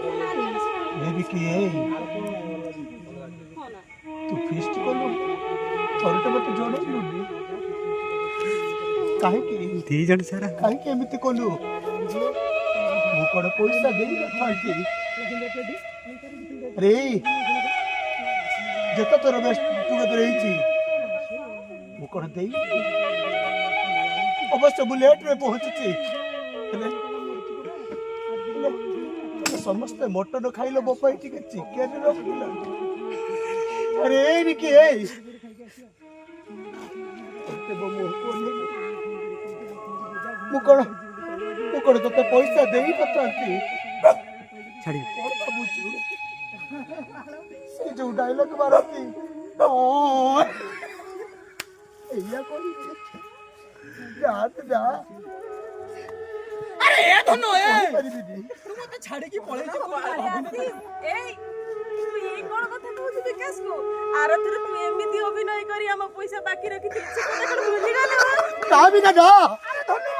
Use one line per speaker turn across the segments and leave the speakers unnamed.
ये भी किए तू फिस्ट कलु थोड़े तो मत जोड़ लुनी काहे की दी जण सारा काहे की एमिति कलु मु कोड पैसा देई नथाई रे जत तोर बेस्ट टुगेदर रही मु कोड देई अवश्य मु लेट रे पहुंचची समस्त मटन खाइलो बपाई टिके चिकेन रखिला अरे निके मुकड़ तो पैसा देई पतांती छड़ी कोन बुझू से जो डायलॉग मारती ओ एया कोनी जा जा
अरे ए धनो ए तू मते छाड़ी की पळे छी
ए तू ये कोन कथा कहू विकास को आर थरे तू एमिति अभिनय करी हम पैसा बाकी रखी छी से कोन भूली गेल
का भी ना जा
अरे धनो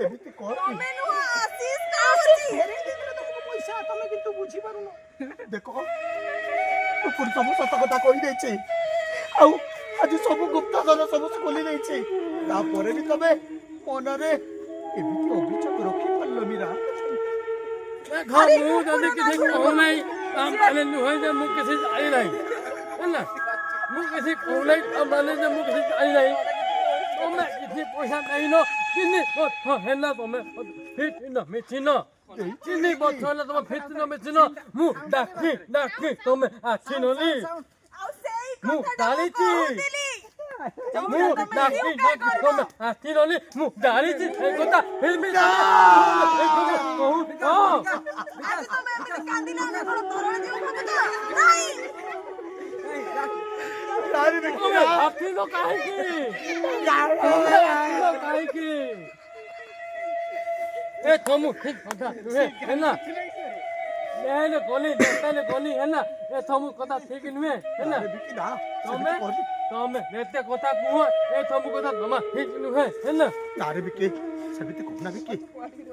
एमिति कोन
तमे नु आशीष काउची
फेरे देले तुमको पैसा तमे किंतु बुझी पारुनो
देखो तू पुर सब सत कथा कहि दै छी आ आज सब गुप्त धन सब खोली दै छी तापरे भी तमे मनरे एमिति अभिचक रखी पल्लो मीरा
घर मु जदी किसी कहू नहीं काम माने नुहे जे मु किसी आई नहीं है मु किसी कहू नहीं काम माने जे मु किसी आई नहीं तमे किसी पैसा नहीं नो किनी हेना तमे फिट न मिचिन चिनी बछला तमे फिट न मिचिन मु डाकी तमे आछिनली
आउ सेई
मु डालीची मु डाकी तमे आछिनली मु डालीची ए कोता फिर भी कहू
आज तमे एमिति कांदिला ना कोन तोरण जीव मत नहीं
तारी
तमे
देखिया
आछी नो काहे की काहे की ए थमु ठीक कथा है ना ले गोली देते गोली है ना ए थमु कथा ठीक नुहे है ना
बिकी ना
तमे नेते कथा कुह ए थमु कथा तमा ठीक नुहे है ना
तारे बिकी समिति कोना बिकी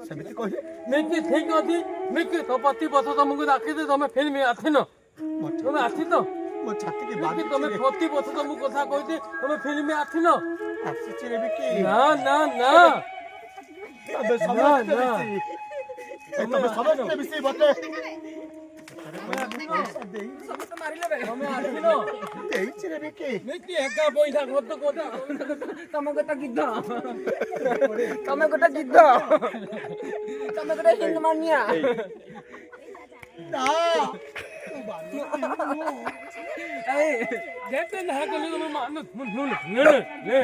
समिति कहि
मिकी ठीक अछि मिकी तो पति बस तुमको राखी दे तमे फिल्म आथि न तमे आथि तो
मो छाती के बात
मिकी तमे पति बस तुमको कथा कहते तमे फिल्म आथि न
आसीची रे बिकी
ना
अबे समझते बिसी बते
समस्त मारि लेबे
तमे आथि न
देइची रे बिकी
मिकी एका पैसा खर्च कोता
तमे गोटा गिद्ध तमे गोटा हिंद मानिया
ना
ए जेते ना कली तमे मान ले